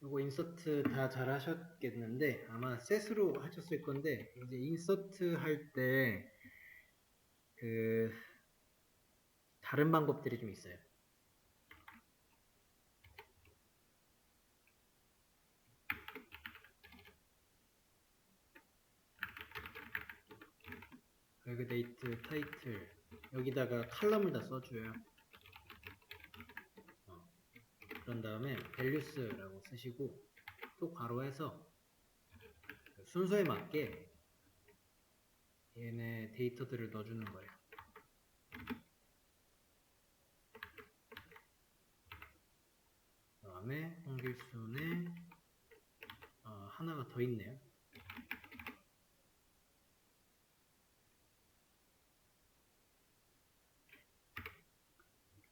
요거 인서트 다 잘 하셨겠는데 아마 셋으로 하셨을 건데 이제 인서트 할 때 그 다른 방법들이 좀 있어요. 레그데이트 타이틀 여기다가 칼럼을 다 써줘요. 그런 다음에 밸류스라고 쓰시고 또 괄호해서 순서에 맞게 얘네 데이터들을 넣어주는 거예요. 그 다음에 홍길순에 하나가 더 있네요.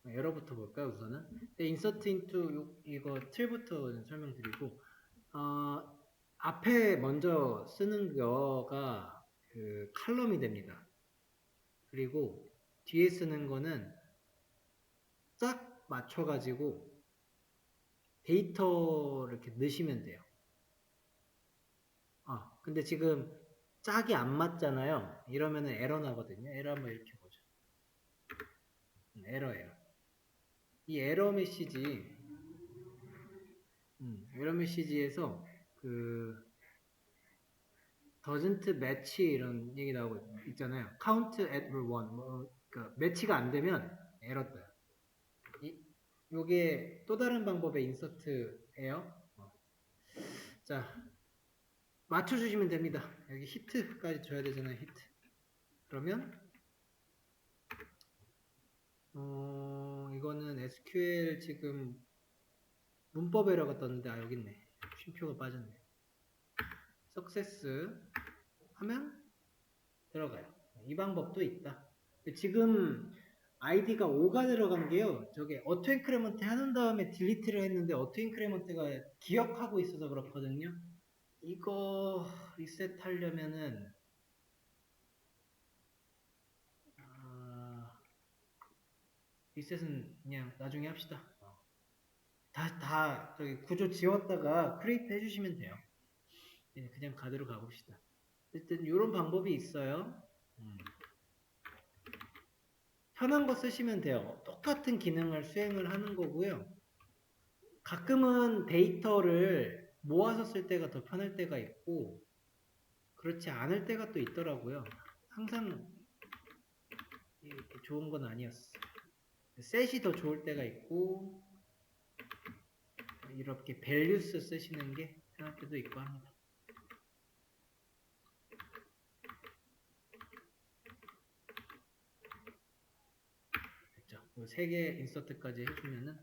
에러부터 볼까요? 우선은 insert into 이거 틀부터 설명드리고 앞에 먼저 쓰는 거가 그 칼럼이 됩니다. 그리고 뒤에 쓰는 거는 딱 맞춰가지고 데이터를 이렇게 넣으시면 돼요. 근데 지금 짝이 안 맞잖아요. 이러면은 에러 나거든요. 에러 한번 이렇게 보죠. 에러예요. 이 에러 메시지에서 그 doesn't match 이런 얘기 나오고 있잖아요. count at one 그러니까 매치가 안 되면 에러 떠요. 요게 또 다른 방법의 인서트예요. 자, 맞춰주시면 됩니다. 여기 히트까지 줘야 되잖아요. 히트. 그러면 이거는 SQL 지금 문법 에러가 떴는데 여기 있네. 쉼표가 빠졌네. 석세스 하면 들어가요. 이 방법도 있다. 지금 아이디가 5가 들어간 게요. 저게 어토인크리먼트 하는 다음에 딜리트를 했는데 어토인크리먼트가 기억하고 있어서 그렇거든요. 이거 리셋하려면은 리셋은 그냥 나중에 합시다. 다 저기 구조 지웠다가 크리에이트 해주시면 돼요. 그냥 가대로 가봅시다. 어쨌든 이런 방법이 있어요. 편한 거 쓰시면 돼요. 똑같은 기능을 수행을 하는 거고요. 가끔은 데이터를 모아서 쓸 때가 더 편할 때가 있고 그렇지 않을 때가 또 있더라고요. 항상 이렇게 좋은 건 아니었어. 셋이 더 좋을 때가 있고 이렇게 밸류스 쓰시는 게 편할 때도 있고 합니다. 됐죠? 이 3개 인서트까지 해주면은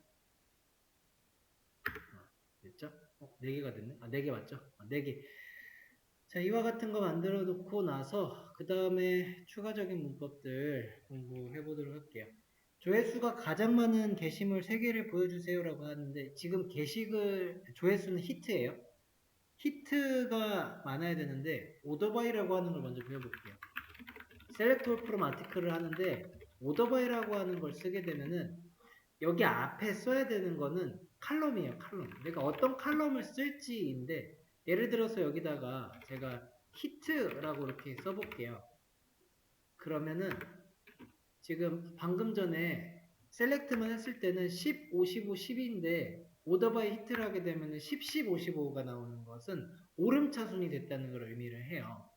됐죠? 4개가 됐네? 4개 맞죠? 4개. 자, 이와 같은 거 만들어 놓고 나서 그 다음에 추가적인 문법들 공부해 보도록 할게요. 조회수가 가장 많은 게시물 3개를 보여주세요 라고 하는데 지금 조회수는 히트예요. 히트가 많아야 되는데 오더바이라고 하는 걸 먼저 배워볼게요. 셀렉트 올 프롬 아티클을 하는데 오더바이라고 하는 걸 쓰게 되면은 여기 앞에 써야 되는 거는 칼럼이에요. 칼럼. 내가 어떤 칼럼을 쓸지인데 예를 들어서 여기다가 제가 히트라고 이렇게 써볼게요. 그러면은 지금 방금 전에 셀렉트만 했을 때는 10, 55, 10인데 오더바이 히트를 하게 되면 10, 10, 55가 나오는 것은 오름차순이 됐다는 걸 의미를 해요.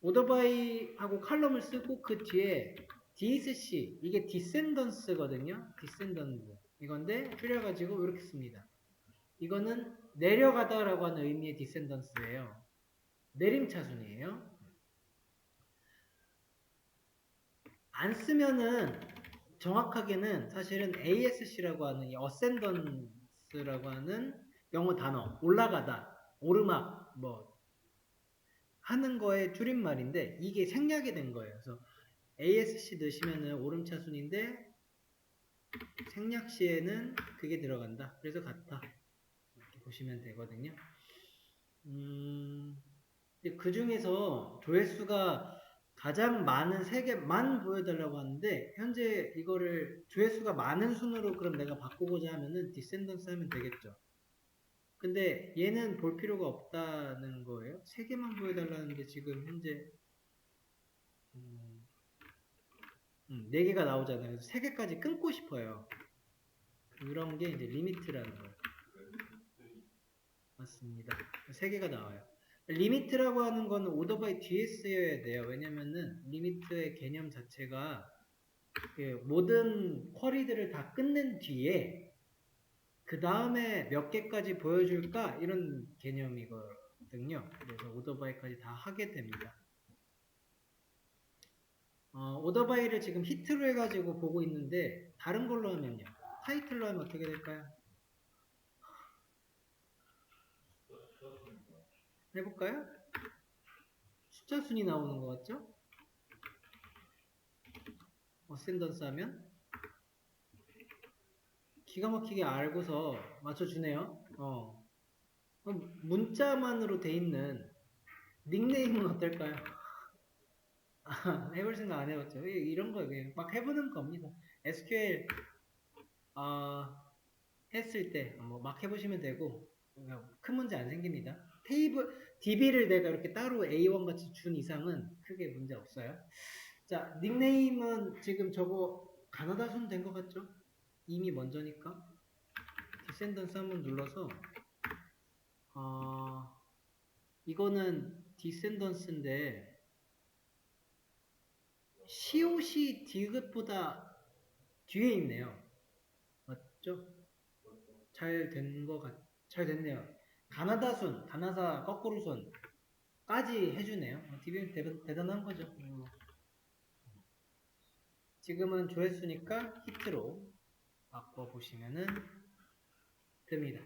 오더바이하고 칼럼을 쓰고 그 뒤에 DSC, 이게 디센던스거든요. 디센던스. 이건데 줄여가지고 이렇게 씁니다. 이거는 내려가다라고 하는 의미의 디센던스예요. 내림차순이에요. 안 쓰면은 정확하게는 사실은 ASC라고 하는 이 어센던스라고 하는 영어 단어 올라가다, 오르막 뭐 하는 거의 줄임말인데 이게 생략이 된 거예요. 그래서 ASC 넣으시면은 오름차순인데 생략 시에는 그게 들어간다. 그래서 같다. 이렇게 보시면 되거든요. 그 중에서 조회수가 가장 많은 3개만 보여달라고 하는데 현재 이거를 조회수가 많은 순으로 그럼 내가 바꾸고자 하면은 디센던스 하면 되겠죠. 근데 얘는 볼 필요가 없다는 거예요. 3개만 보여달라는데 지금 현재 4개가 나오잖아요. 그래서 3개까지 끊고 싶어요. 그런 게 이제 리미트라는 거예요. 맞습니다. 3개가 나와요. 리미트라고 하는 거는 오더 바이 뒤에 쓰여야 돼요. 왜냐면은 리미트의 개념 자체가 그 모든 쿼리들을 다 끝낸 뒤에 그 다음에 몇 개까지 보여줄까 이런 개념이거든요. 그래서 오더 바이까지 다 하게 됩니다. 오더 바이를 지금 히트로 해가지고 보고 있는데 다른 걸로 하면요. 타이틀로 하면 어떻게 될까요? 해볼까요? 숫자 순이 나오는 것 같죠? 어센던스 하면 기가 막히게 알고서 맞춰주네요. 그럼 문자만으로 돼 있는 닉네임은 어떨까요? 해볼 생각 안 해봤죠. 이런 거 그냥 막 해보는 겁니다. SQL 했을 때 뭐 막 해보시면 되고 큰 문제 안 생깁니다. 테이블 DB를 내가 이렇게 따로 A1 같이 준 이상은 크게 문제 없어요. 자, 닉네임은 지금 저거 가나다 순 된 것 같죠? 이미 먼저니까 디센던스 한번 눌러서 이거는 디센던스인데 COC 디귿보다 뒤에 있네요. 맞죠? 잘 됐네요. 가나다 순, 가나다 거꾸로 순까지 해주네요. DBM 대단한 거죠. 지금은 조회수니까 히트로 바꿔보시면은 됩니다.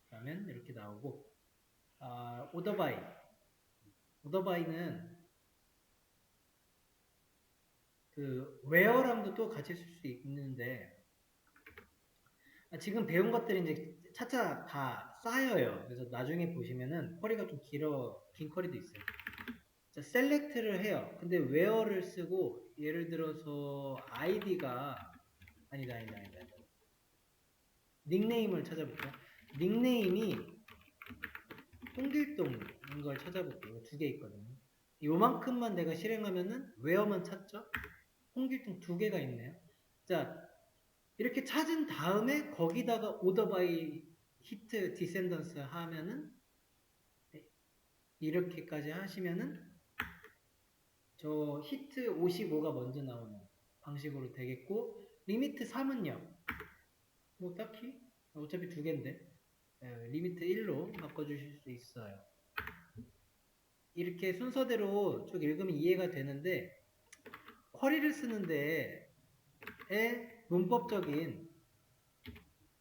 그러면 이렇게 나오고, 오더바이는 그 웨어랑도 또 같이 쓸 수 있는데 지금 배운 것들이 이제 차차 다 쌓여요. 그래서 나중에 보시면은 쿼리가 좀 긴 쿼리도 있어요. 자, 셀렉트를 해요. 근데 웨어를 쓰고 예를 들어서 아이디가 아니다. 닉네임을 찾아볼게요. 닉네임이 홍길동인 걸 찾아볼게요. 2개 있거든요. 요만큼만 내가 실행하면은 웨어만 찾죠? 홍길동 2개가 있네요. 자, 이렇게 찾은 다음에 거기다가 오더바이 히트 디센던스 하면은 이렇게까지 하시면은 저 히트 55가 먼저 나오는 방식으로 되겠고 리미트 3은요. 뭐 딱히 어차피 2개인데 리미트 1로 바꿔주실 수 있어요. 이렇게 순서대로 쭉 읽으면 이해가 되는데 쿼리를 쓰는데 문법적인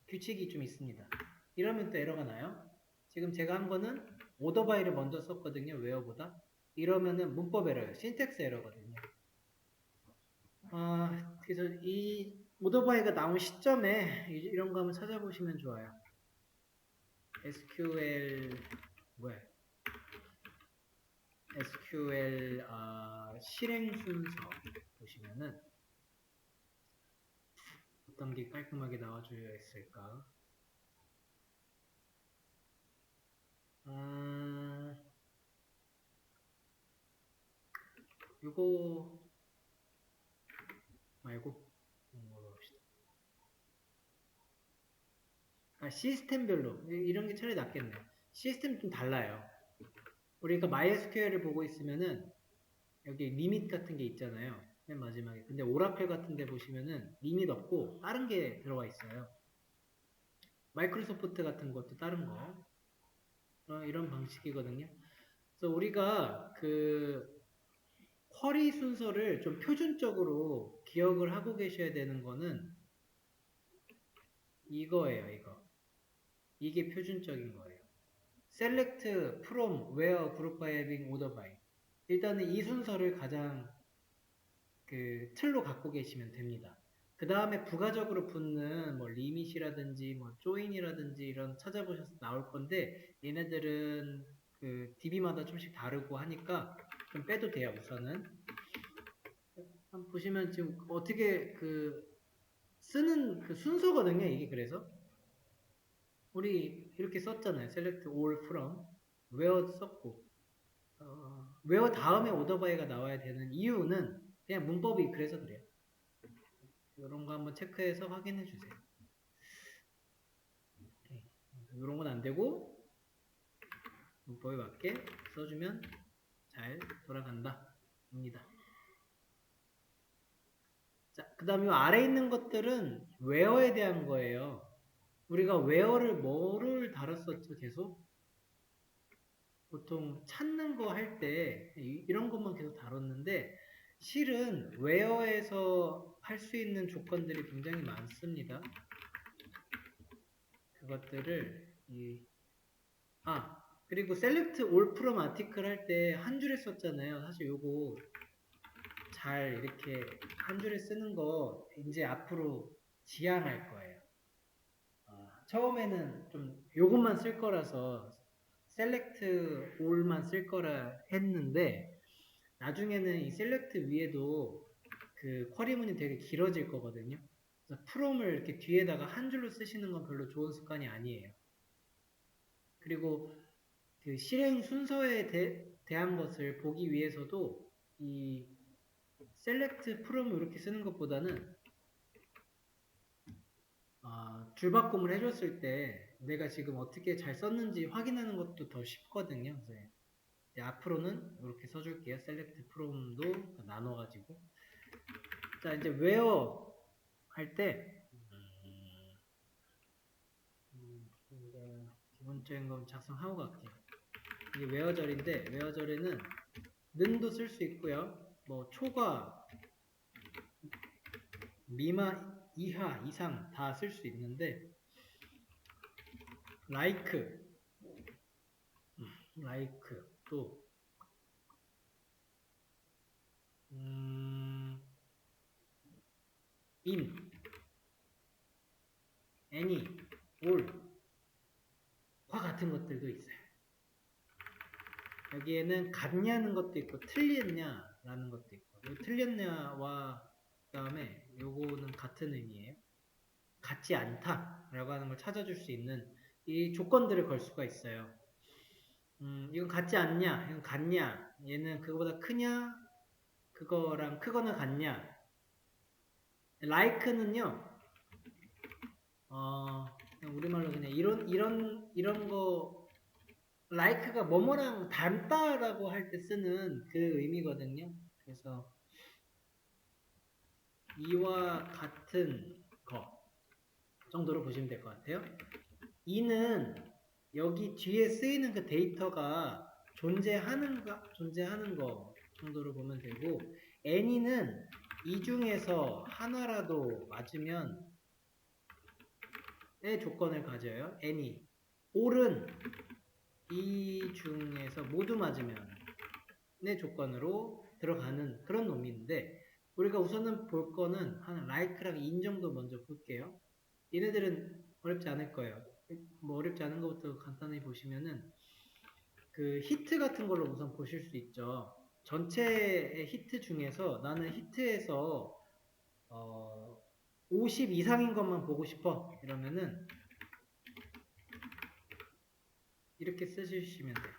규칙이 좀 있습니다. 이러면 또 에러가 나요. 지금 제가 한 거는 오더바이를 먼저 썼거든요. 웨어보다. 이러면은 문법 에러예요. 신텍스 에러거든요. 그래서 이 오더바이가 나온 시점에 이런 거 한번 찾아보시면 좋아요. SQL 실행 순서 보시면은 어떤 게 깔끔하게 나와주어 있을까? 이거 말고 뭐로 합시다. 시스템별로 이런 게 차라리 낫겠네요. 시스템 좀 달라요. 우리가 MySQL을 보고 있으면은 여기 리밋 같은 게 있잖아요. 맨 마지막에. 근데 오라클 같은 데 보시면은 리밋 없고 다른 게 들어가 있어요. 마이크로소프트 같은 것도 다른 거. 이런 방식이거든요. 그래서 우리가 그 쿼리 순서를 좀 표준적으로 기억을 하고 계셔야 되는 거는 이거예요, 이거. 이게 표준적인 거예요. select from where group by having order by. 일단은 이 순서를 가장 그 틀로 갖고 계시면 됩니다. 그 다음에 부가적으로 붙는 뭐 리밋이라든지 뭐 join이라든지 이런 찾아보셔서 나올 건데 얘네들은 그 DB마다 좀씩 다르고 하니까 좀 빼도 돼요. 우선은 한번 보시면 지금 어떻게 그 쓰는 그 순서거든요. 이게 그래서 우리 이렇게 썼잖아요. select all from where 썼고 where 다음에 order by가 나와야 되는 이유는 그냥 문법이 그래서 그래요. 이런 거 한번 체크해서 확인해 주세요. 이런 건 안 되고 문법에 맞게 써주면 잘 돌아간다 입니다. 자, 그 다음 이 아래 있는 것들은 where에 대한 거예요. 우리가 where를 뭐를 다뤘었죠? 계속 보통 찾는 거 할 때 이런 것만 계속 다뤘는데 실은 where에서 할 수 있는 조건들이 굉장히 많습니다. 그것들을 그리고 select all from article 할 때 한 줄에 썼잖아요. 사실 요거 잘 이렇게 한 줄에 쓰는 거 이제 앞으로 지양할 거예요. 처음에는 좀 요것만 쓸 거라서 select all만 쓸 거라 했는데 나중에는 이 select 위에도 그 쿼리문이 되게 길어질 거거든요. 그래서 from을 이렇게 뒤에다가 한 줄로 쓰시는 건 별로 좋은 습관이 아니에요. 그리고 그 실행 순서에 대한 것을 보기 위해서도 이 select from 이렇게 쓰는 것보다는 줄바꿈을 해줬을 때 내가 지금 어떻게 잘 썼는지 확인하는 것도 더 쉽거든요. 그래서 앞으로는 이렇게 써줄게요. select from도 나눠가지고. 자, 이제 where 할 때, 기본적인 건 작성하고 갈게요. 이게 where절인데, where절에는 는도 쓸 수 있고요. 뭐, 초과, 미만, 이하, 이상 다 쓸 수 있는데, like, 또, in, any, all, 과 같은 것들도 있어요. 여기에는 같냐는 것도 있고 틀렸냐라는 것도 있고 틀렸냐와 그 다음에 요거는 같은 의미예요. 같지 않다라고 하는 걸 찾아줄 수 있는 이 조건들을 걸 수가 있어요. 이건 같지 않냐, 이건 같냐, 얘는 그거보다 크냐, 그거랑 크거나 같냐. like는요, 그냥 우리말로 그냥 이런 거 like가 뭐뭐랑 닮다라고 할 때 쓰는 그 의미거든요. 그래서 이와 같은 거 정도로 보시면 될 것 같아요. 이는 여기 뒤에 쓰이는 그 데이터가 존재하는 거 정도로 보면 되고 any는 이 중에서 하나라도 맞으면 의 조건을 가져요. any. all은 이 중에서 모두 맞으면 의 조건으로 들어가는 그런 놈인데 우리가 우선은 볼 거는 한 like랑 in 정도 먼저 볼게요. 얘네들은 어렵지 않을 거예요. 뭐 어렵지 않은 것부터 간단히 보시면은 그 히트 같은 걸로 우선 보실 수 있죠. 전체의 히트 중에서 나는 히트에서 50 이상인 것만 보고 싶어 이러면은 이렇게 쓰시면 돼요.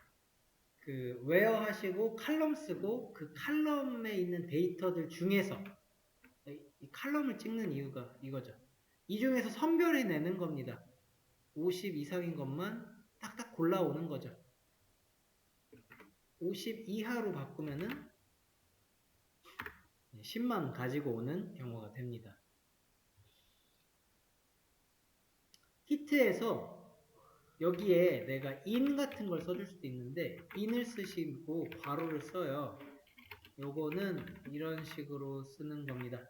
그 where 하시고 칼럼 쓰고 그 칼럼에 있는 데이터들 중에서 이 칼럼을 찍는 이유가 이거죠. 이 중에서 선별해 내는 겁니다. 50 이상인 것만 딱딱 골라오는 거죠. 50 이하로 바꾸면은 10만 가지고 오는 경우가 됩니다. 히트에서 여기에 내가 in 같은 걸 써줄 수도 있는데 in을 쓰시고 괄호를 써요. 요거는 이런 식으로 쓰는 겁니다.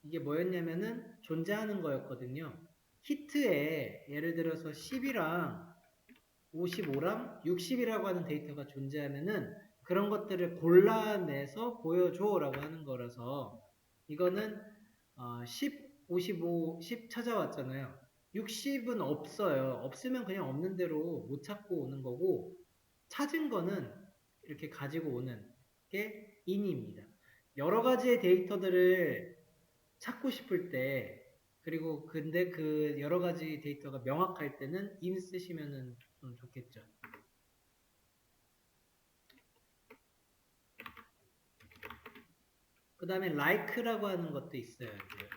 이게 뭐였냐면은 존재하는 거였거든요. 히트에 예를 들어서 10이랑 55랑 60이라고 하는 데이터가 존재하면은 그런 것들을 골라내서 보여줘 라고 하는 거라서 이거는 10, 55, 10 찾아왔잖아요. 60은 없어요. 없으면 그냥 없는 대로 못 찾고 오는 거고 찾은 거는 이렇게 가지고 오는 게 in입니다. 여러 가지의 데이터들을 찾고 싶을 때 그리고 근데 그 여러 가지 데이터가 명확할 때는 in 쓰시면은 좀 좋겠죠. 그 다음에 like라고 하는 것도 있어요. 이제.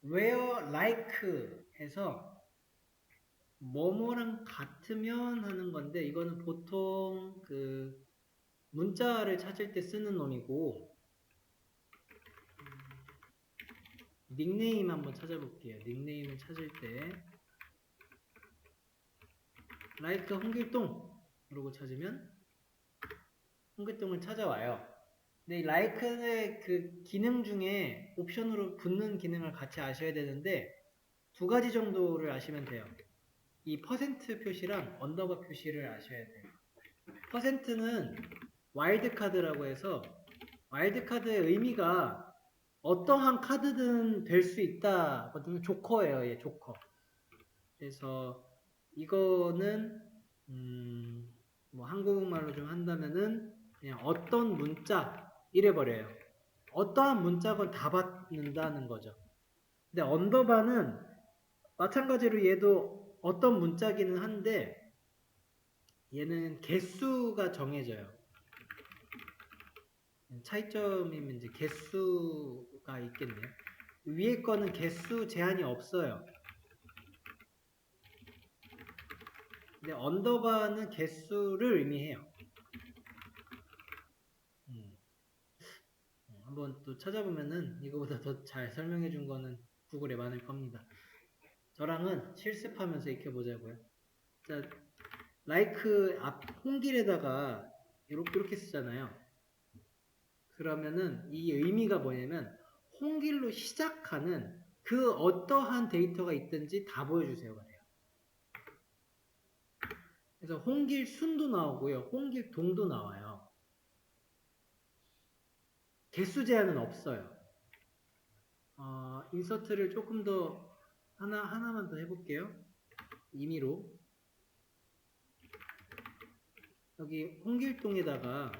where like 해서 뭐뭐랑 같으면 하는 건데 이거는 보통 그 문자를 찾을 때 쓰는 놈이고 닉네임 한번 찾아볼게요. 닉네임을 찾을 때 like 홍길동 이러고 찾으면 홍길동을 찾아와요. 근데 이 like의 그 기능 중에 옵션으로 붙는 기능을 같이 아셔야 되는데 두 가지 정도를 아시면 돼요. 이 퍼센트 표시랑 언더바 표시를 아셔야 돼요. 퍼센트는 와일드카드라고 해서 와일드카드의 의미가 어떠한 카드든 될 수 있다거든요. 조커예요. 예, 조커. 그래서 이거는 뭐 한국말로 좀 한다면은 그냥 어떤 문자 이래버려요. 어떠한 문자건 다 받는다는 거죠. 근데 언더바는 마찬가지로 얘도 어떤 문자기는 한데 얘는 개수가 정해져요. 차이점이면 이제 개수가 있겠네요. 위에 거는 개수 제한이 없어요. 근데 언더바는 개수를 의미해요. 한번 또 찾아보면은 이거보다 더 잘 설명해 준 거는 구글에 많을 겁니다. 저랑은 실습하면서 익혀보자고요. 자, like 앞 홍길에다가 이렇게 쓰잖아요. 그러면은 이 의미가 뭐냐면 홍길로 시작하는 그 어떠한 데이터가 있든지 다 보여주세요. 그래요. 그래서 홍길순도 나오고요. 홍길동도 나와요. 개수 제한은 없어요. 인서트를 조금 더 하나만 더 해볼게요. 임의로 여기 홍길동에다가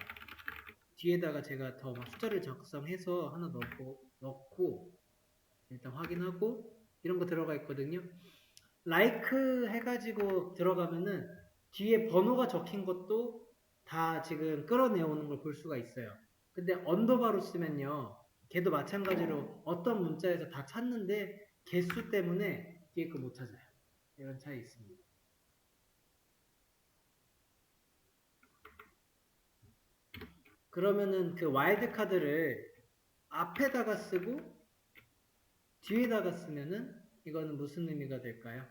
뒤에다가 제가 더 막 숫자를 작성해서 하나 넣고 일단 확인하고 이런 거 들어가 있거든요. like 해가지고 들어가면은 뒤에 번호가 적힌 것도 다 지금 끌어내오는 걸 볼 수가 있어요. 근데 언더바로 쓰면요. 걔도 마찬가지로 어떤 문자에서 다 찾는데 개수 때문에 뒤에 거 못 찾아요. 이런 차이 있습니다. 그러면은 그 와일드 카드를 앞에다가 쓰고 뒤에다가 쓰면은 이거는 무슨 의미가 될까요?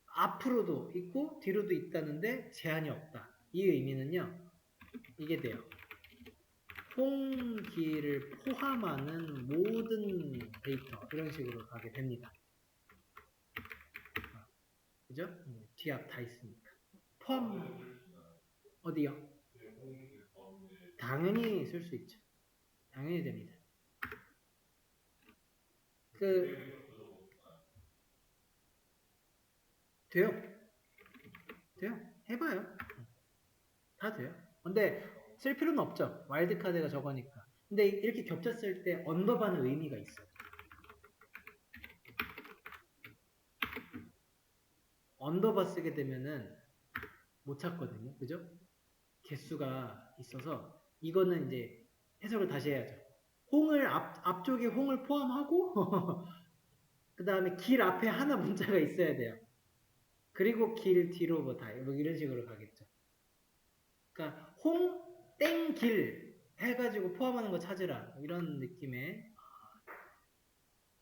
앞으로도 있고 뒤로도 있다는데 제한이 없다. 이 의미는요. 이게 돼요. 홍기를 포함하는 모든 데이터 이런 식으로 가게 됩니다. 그죠? 뒤앞 다 있으니까. 포함 어디요? 당연히 쓸 수 있죠. 당연히 됩니다. 돼요. 돼요. 해봐요. 다 돼요. 근데 쓸 필요는 없죠. 와일드카드가 저거니까. 근데 이렇게 겹쳤을 때 언더바는 의미가 있어요. 언더바 쓰게 되면은 못 찾거든요. 그죠? 개수가 있어서 이거는 이제 해석을 다시 해야죠. 홍을 앞쪽에 홍을 포함하고 그 다음에 길 앞에 하나 문자가 있어야 돼요. 그리고 길 뒤로 뭐 이런 식으로 가겠죠. 그러니까 홍, 땡, 길 해가지고 포함하는 거 찾으라 이런 느낌의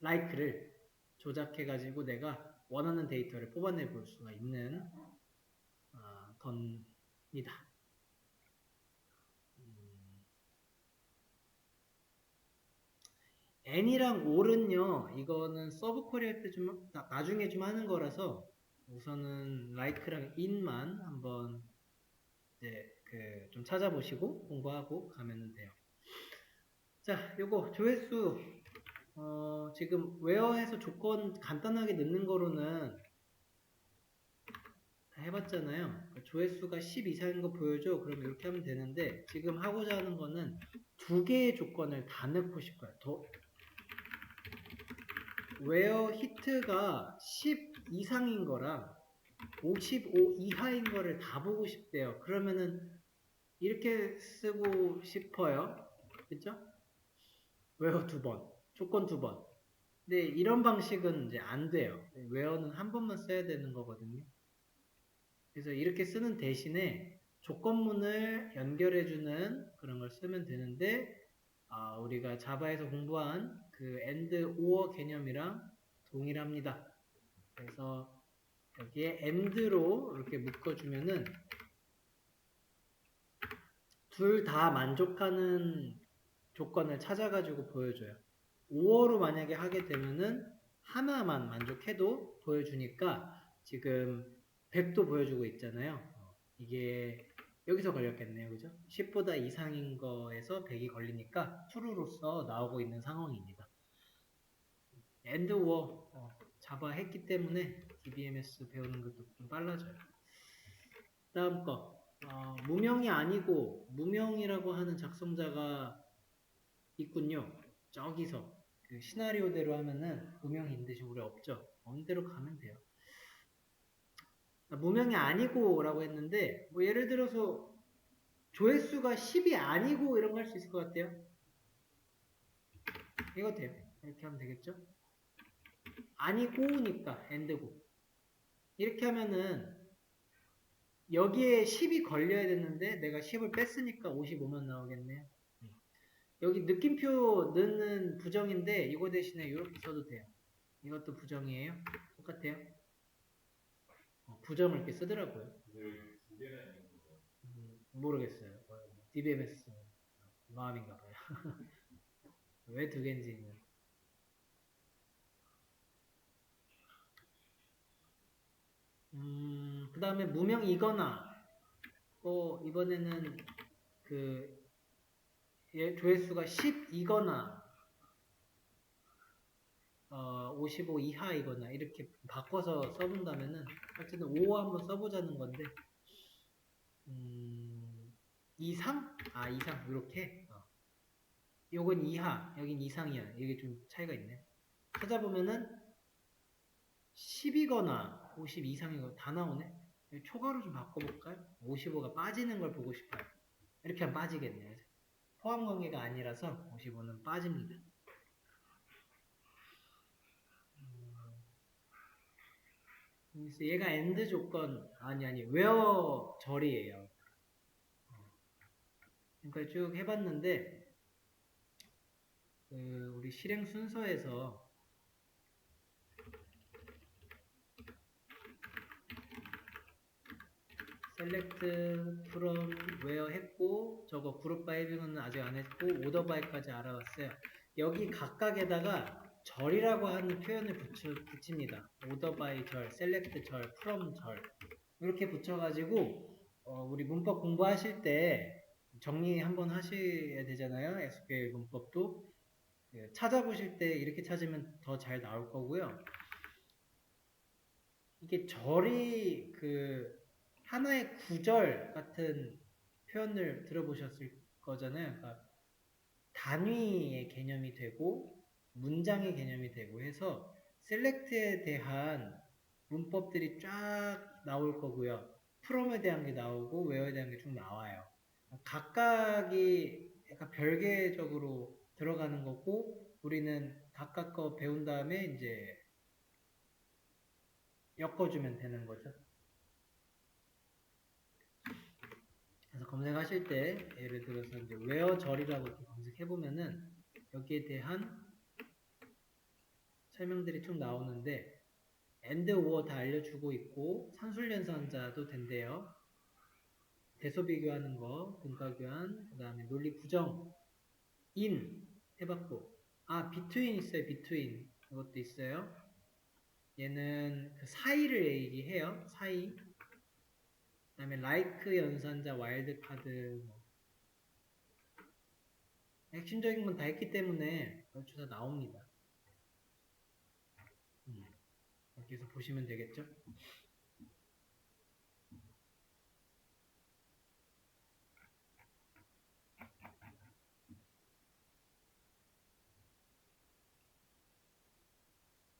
like를 조작해가지고 내가 원하는 데이터를 뽑아내 볼 수가 있는 겁니다. n이랑 all은요, 이거는 서브 쿼리 할 때 좀 나중에 좀 하는 거라서 우선은 like랑 in만 한번 이제 그 좀 찾아보시고 공부하고 가면 돼요. 자, 요거 조회수 지금 웨어에서 조건 간단하게 넣는 거로는 다 해봤. 해봤잖아요. 조회수가 10 이상인 거 보여줘. 그럼 이렇게 하면 되는데 지금 하고자 하는 거는 두 개의 조건을 다 넣고 싶어요. where hit가 10 이상인 거랑 55 이하인 거를 다 보고 싶대요. 그러면은 이렇게 쓰고 싶어요. 그쵸? where 두 번, 조건 두 번. 근데 이런 방식은 이제 안 돼요. where는 한 번만 써야 되는 거거든요. 그래서 이렇게 쓰는 대신에 조건문을 연결해주는 그런 걸 쓰면 되는데, 우리가 자바에서 공부한 그 and, or 개념이랑 동일합니다. 그래서 여기에 and로 이렇게 묶어주면은 둘 다 만족하는 조건을 찾아가지고 보여줘요. 5어로 만약에 하게 되면은 하나만 만족해도 보여주니까 지금 100도 보여주고 있잖아요. 이게 여기서 걸렸겠네요. 그죠? 10보다 이상인 거에서 100이 걸리니까 true로서 나오고 있는 상황입니다. and or 자바 했기 때문에 DBMS 배우는 것도 좀 빨라져요. 다음 거 무명이 아니고 무명이라고 하는 작성자가 있군요. 저기서 그 시나리오대로 하면은 무명이 있는데 우리 없죠. 이대로 가면 돼요. 무명이 아니고 라고 했는데 뭐 예를 들어서 조회수가 10이 아니고 이런 거 할 수 있을 것 같아요. 이거 돼요. 이렇게 하면 되겠죠. 아니고니까 and고 이렇게 하면은 여기에 10이 걸려야 되는데 내가 10을 뺐으니까 55만 나오겠네요. 여기 느낌표 넣는 부정인데 이거 대신에 이렇게 써도 돼요. 이것도 부정이에요. 똑같아요. 부정을 이렇게 쓰더라고요. 모르겠어요. DBMS 마음인가 봐요. 왜 두 개인지는. 그 다음에 무명이거나 이번에는 그 조회수가 10이거나 55 이하이거나 이렇게 바꿔서 써본다면은 어쨌든 5 한번 써보자는 건데 이상? 이상 이렇게 요건 이하 여긴 이상이야. 이게 좀 차이가 있네. 찾아보면은 10이거나 50 이상이거나 다 나오네. 초과로 좀 바꿔볼까요? 55가 빠지는 걸 보고 싶어요. 이렇게 하면 빠지겠네요. 포함 관계가 아니라서 55는 빠집니다. 그래서 얘가 AND 조건 아니 where 절이에요. 그러니까 쭉 해봤는데 우리 실행 순서에서 select from where 했고 저거 group by having은 아직 안 했고 order by까지 알아봤어요. 여기 각각에다가 절이라고 하는 표현을 붙입니다. order by 절, select 절, from 절 이렇게 붙여가지고 우리 문법 공부하실 때 정리 한번 하셔야 되잖아요. SQL 문법도 찾아보실 때 이렇게 찾으면 더 잘 나올 거고요. 이게 절이 하나의 구절 같은 표현을 들어보셨을 거잖아요. 그러니까 단위의 개념이 되고 문장의 개념이 되고 해서 셀렉트에 대한 문법들이 쫙 나올 거고요. 프롬에 대한 게 나오고 웨어에 대한 게 쭉 나와요. 각각이 약간 별개적으로 들어가는 거고 우리는 각각 거 배운 다음에 이제 엮어주면 되는 거죠. 그래서 검색하실 때 예를 들어서 이제 where 절이라고 이렇게 검색해보면은 여기에 대한 설명들이 쭉 나오는데 and or 다 알려주고 있고 산술연산자도 된대요. 대소 비교하는 거, 분과 교환, 그 다음에 논리 부정, in 해봤고 between 있어요. between 이것도 있어요. 얘는 그 사이를 얘기해요. 사이. 그 다음에 like 연산자, 와일드카드 핵심적인 건 다 했기 때문에 얼추 다 나옵니다. 여기서 보시면 되겠죠?